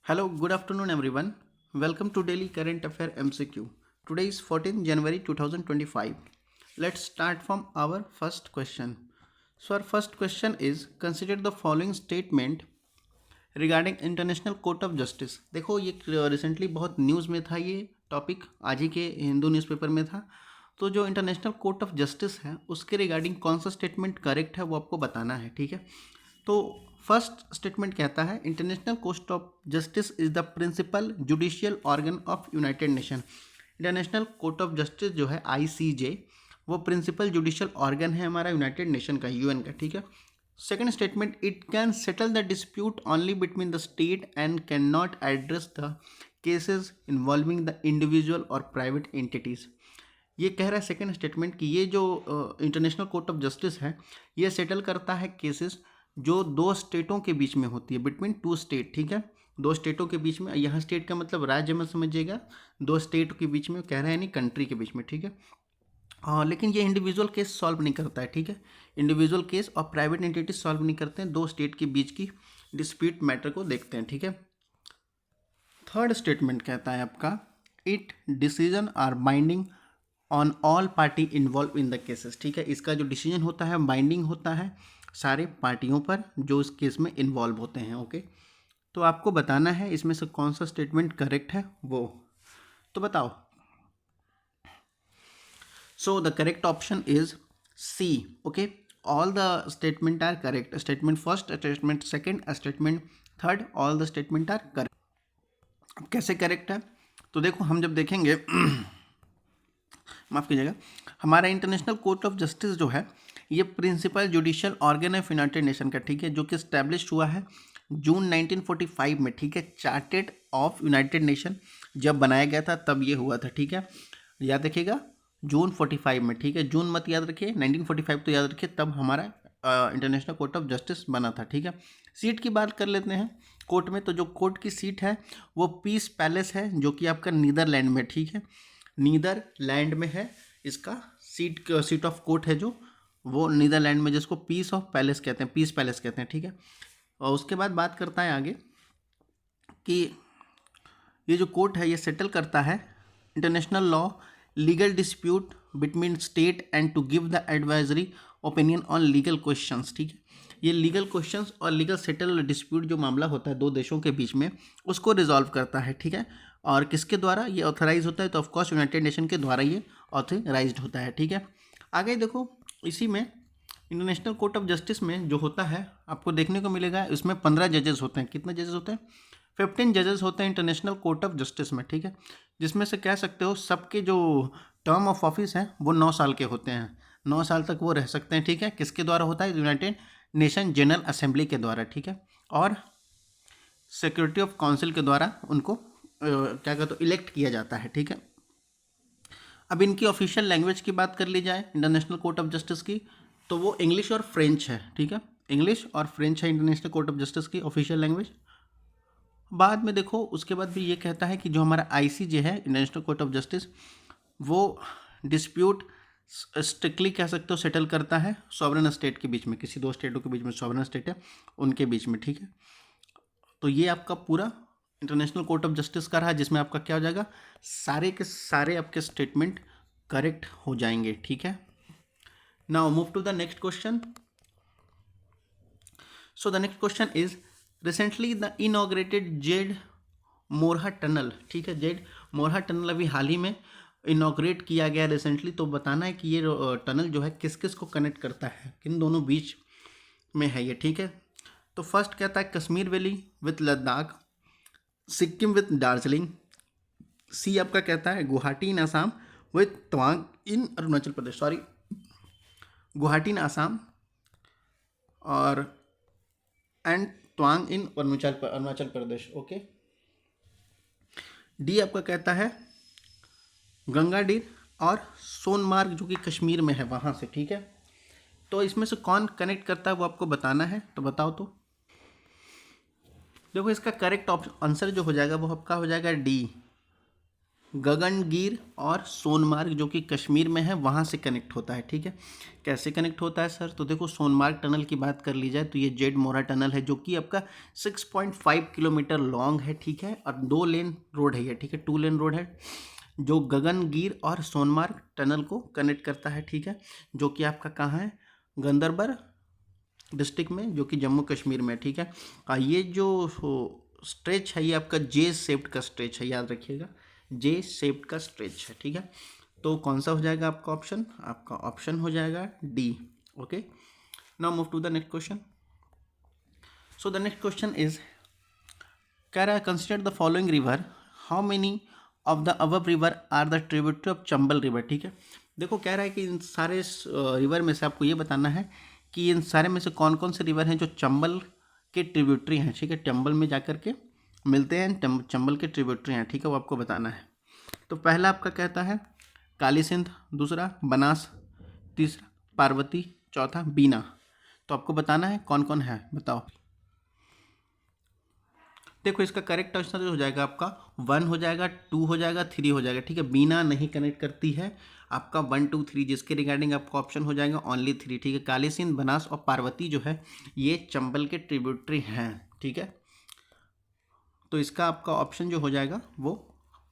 Hello, good afternoon everyone. Welcome to Daily Current Affair MCQ. Today is 14th January 2025. Let's start from our first question. So our first question is consider the following statement regarding international Court of justice. देखो ये recently बहुत news में था, ये topic आज ही के Hindu newspaper में था। तो जो इंटरनेशनल कोर्ट ऑफ जस्टिस है उसके रिगार्डिंग कौन सा स्टेटमेंट करेक्ट है वो आपको बताना है, ठीक है। तो फर्स्ट स्टेटमेंट कहता है International Court of Justice is the principal judicial organ of United Nation. International Court of Justice जो है ICJ वो प्रिंसिपल जुडिशियल ऑर्गन है हमारा यूनाइटेड नेशन का, UN का, ठीक है। Second statement it can settle the dispute only between the state and can not address the cases involving the individual और प्राइवेट एंटिटीज़। ये कह रहा है सेकेंड स्टेटमेंट कि ये जो इंटरनेशनल कोर्ट ऑफ जस्टिस है ये सेटल करता है केसेस जो दो स्टेटों के बीच में होती है, बिटवीन टू स्टेट, ठीक है। दो स्टेटों के बीच में, यहाँ स्टेट का मतलब राज्य में समझिएगा, दो स्टेट के बीच में कह रहा है, यानी कंट्री के बीच में, ठीक है। हाँ, लेकिन ये इंडिविजुअल केस सॉल्व नहीं करता है, ठीक है। इंडिविजुअल केस और प्राइवेट एंटिटी सॉल्व नहीं करते हैं, दो स्टेट के बीच की डिस्प्यूट मैटर को देखते हैं, ठीक है। थर्ड स्टेटमेंट कहता है आपका it decision are binding on all party involve in the cases, ठीक है। इसका जो डिसीजन होता है बाइंडिंग होता है सारे पार्टियों पर जो इस केस में इन्वॉल्व होते हैं, ओके। तो आपको बताना है इसमें से कौन सा स्टेटमेंट करेक्ट है वो, तो बताओ। So the correct option is C. Okay, all the statement are correct. Statement first, statement second, statement third, all the statement are correct. अब कैसे करेक्ट है तो देखो, हम जब देखेंगे माफ़ कीजिएगा, हमारा इंटरनेशनल कोर्ट ऑफ जस्टिस जो है ये principal judicial organ of United Nation का, ठीक है, जो कि इस्टेब्लिश हुआ है जून 1945 में, ठीक है। चार्टेड ऑफ यूनाइटेड नेशन जब बनाया गया था तब ये हुआ था, ठीक है। याद रखिएगा जून 45 में, ठीक है। जून मत याद रखिए, 1945 तो याद रखिए, तब हमारा इंटरनेशनल कोर्ट ऑफ जस्टिस बना था, ठीक है। सीट की बात कर लेते हैं कोर्ट में, तो जो कोर्ट की सीट है वो पीस पैलेस है जो कि आपका नीदरलैंड में, ठीक है, नीदरलैंड में है। इसका सीट ऑफ कोर्ट है जो वो नीदरलैंड में, जिसको पीस ऑफ पैलेस कहते हैं, पीस पैलेस कहते हैं, ठीक है। और उसके बाद बात करता है आगे कि ये जो कोर्ट है ये सेटल करता है international law legal dispute between state and to give the advisory opinion on legal questions, ठीक है। ये लीगल क्वेश्चंस और लीगल सेटल डिस्प्यूट जो मामला होता है दो देशों के बीच में उसको रिजॉल्व करता है, ठीक है। और किसके द्वारा ये ऑथराइज होता है, तो ऑफकोर्स यूनाइटेड नेशन के द्वारा ये ऑथराइज्ड होता है, ठीक है। आगे देखो, इसी में इंटरनेशनल कोर्ट ऑफ जस्टिस में जो होता है आपको देखने को मिलेगा, इसमें 15 जजेस होते हैं। कितने जजेस होते हैं? 15 जजेस होते हैं इंटरनेशनल कोर्ट ऑफ जस्टिस में, ठीक है। जिसमें से कह सकते हो सबके जो टर्म ऑफ ऑफिस हैं वो 9 साल के होते हैं, 9 साल तक वो रह सकते हैं, ठीक है। किसके द्वारा होता है? यूनाइटेड नेशन जनरल असेंबली के द्वारा, ठीक है। और सिक्योरिटी ऑफ काउंसिल के द्वारा उनको क्या कहते हो, इलेक्ट किया जाता है, ठीक है। अब इनकी ऑफिशियल लैंग्वेज की बात कर ली जाए इंटरनेशनल कोर्ट ऑफ जस्टिस की, तो वो इंग्लिश और फ्रेंच है, ठीक है। इंग्लिश और फ्रेंच है इंटरनेशनल कोर्ट ऑफ जस्टिस की ऑफिशियल लैंग्वेज। बाद में देखो, उसके बाद भी ये कहता है कि जो हमारा ICJ है इंटरनेशनल कोर्ट ऑफ जस्टिस वो डिस्प्यूट स्ट्रिक्टली कह सकते हो सेटल करता है सॉवरेन स्टेट के बीच में, किसी दो स्टेटों के बीच में सॉवरेन स्टेट है उनके बीच में, ठीक है। तो ये आपका पूरा इंटरनेशनल कोर्ट ऑफ जस्टिस का रहा, जिसमें आपका क्या हो जाएगा, सारे के सारे आपके स्टेटमेंट करेक्ट हो जाएंगे, ठीक है। Now move to the next question. So the next question is recently the inaugurated Z Morh tunnel, ठीक है। जेड मोरहा टनल अभी हाल ही में इनॉग्रेट किया गया रिसेंटली, तो बताना है कि ये टनल जो है किस किस को कनेक्ट करता है, किन दोनों बीच में है ये, ठीक है। तो फर्स्ट कहता है Kashmir valley with Ladakh, Sikkim with Darjeeling. C आपका कहता है Guwahati in Assam with Tawang in Arunachal Pradesh, sorry Guwahati in Assam और and Tawang in Arunachal Pradesh, okay. D आपका कहता है गंगाडीर और सोनमार्ग जो कि कश्मीर में है वहाँ से, ठीक है। तो इसमें से कौन कनेक्ट करता है वो आपको बताना है, तो बताओ। तो देखो, इसका करेक्ट आंसर जो हो जाएगा वो आपका हो जाएगा डी, गगनगीर और सोनमार्ग जो कि कश्मीर में है वहाँ से कनेक्ट होता है। ठीक है, कैसे कनेक्ट होता है सर? तो देखो सोनमार्ग टनल की बात कर ली जाए तो ये जेड मोरा टनल है जो कि आपका 6.5 किलोमीटर लॉन्ग है। ठीक है, और 2 लेन रोड है ये। ठीक है, 2 लेन रोड है जो गगनगीर और सोनमार्ग टनल को कनेक्ट करता है। ठीक है, जो कि आपका कहाँ है? गंदरबल डिस्ट्रिक्ट में, जो कि जम्मू कश्मीर में है। ठीक है, ये जो स्ट्रेच है ये आपका जे शेप्ड का स्ट्रेच है, याद रखिएगा, जे शेप्ड का स्ट्रेच है। ठीक है, तो कौन सा हो जाएगा आपका ऑप्शन? आपका ऑप्शन हो जाएगा D. Okay, now move to the next question. So the next question is, कह रहा है consider the following river, how many of the above river are the tributary of Chambal river. ठीक है, देखो कह रहा है कि इन सारे रिवर में से आपको ये बताना है कि इन सारे में से कौन कौन से रिवर हैं जो चंबल के ट्रिब्यूटरी हैं। ठीक है, चंबल में जाकर के मिलते हैं, चंबल के ट्रिब्यूटरी हैं। ठीक है, वो आपको बताना है। तो पहला आपका कहता है काली सिंध, दूसरा बनास, तीसरा पार्वती, चौथा बीना। तो आपको बताना है कौन कौन है, बताओ। देखो इसका करेक्ट आंसर हो जाएगा आपका 1 हो जाएगा, 2 हो जाएगा, 3 हो जाएगा। ठीक है, बीना नहीं कनेक्ट करती है, आपका 1 2 3 जिसके रिगार्डिंग आपका ऑप्शन हो जाएगा ओनली 3। ठीक है, काली सिंध, बनास और पार्वती जो है ये चंबल के ट्रिब्यूटरी हैं। ठीक है, तो इसका आपका ऑप्शन जो हो जाएगा वो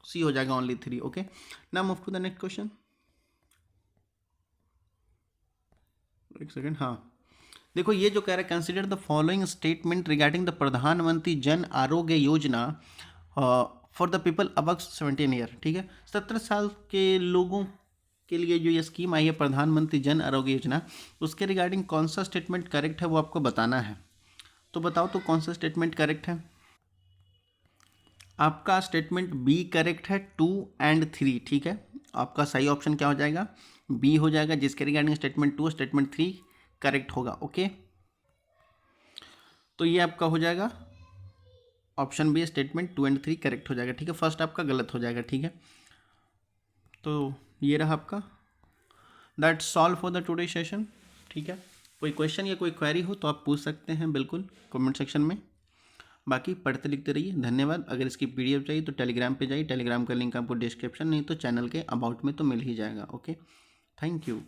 सी हो जाएगा, only 3। Okay, now move to the next question. एक सेकेंड, हाँ देखो ये जो कह रहा है consider the following statement regarding the Pradhan Mantri Jan Arogya Yojana for the people above 17 year. ठीक है, 17 साल के लोगों के लिए जो ये स्कीम आई है प्रधानमंत्री जन आरोग्य योजना, उसके रिगार्डिंग कौन सा स्टेटमेंट करेक्ट है वो आपको बताना है। तो बताओ तो कौन सा स्टेटमेंट करेक्ट है? आपका स्टेटमेंट बी करेक्ट है, 2 एंड 3। ठीक है, आपका सही ऑप्शन क्या हो जाएगा? बी हो जाएगा, जिसके रिगार्डिंग स्टेटमेंट 2 स्टेटमेंट 3 करेक्ट होगा। ओके, तो ये आपका हो जाएगा option B, statement 2 and 3 correct हो जाएगा। ठीक है, फर्स्ट आपका गलत हो जाएगा। ठीक है, तो ये रहा आपका, that solve for the today session. ठीक है, कोई क्वेश्चन या कोई क्वेरी हो तो आप पूछ सकते हैं बिल्कुल कमेंट सेक्शन में। बाकी पढ़ते लिखते रहिए। धन्यवाद। अगर इसकी पीडीएफ चाहिए तो टेलीग्राम पे जाइए, टेलीग्राम का लिंक आपको डिस्क्रिप्शन नहीं तो चैनल के अबाउट में तो मिल ही जाएगा। Okay, thank you.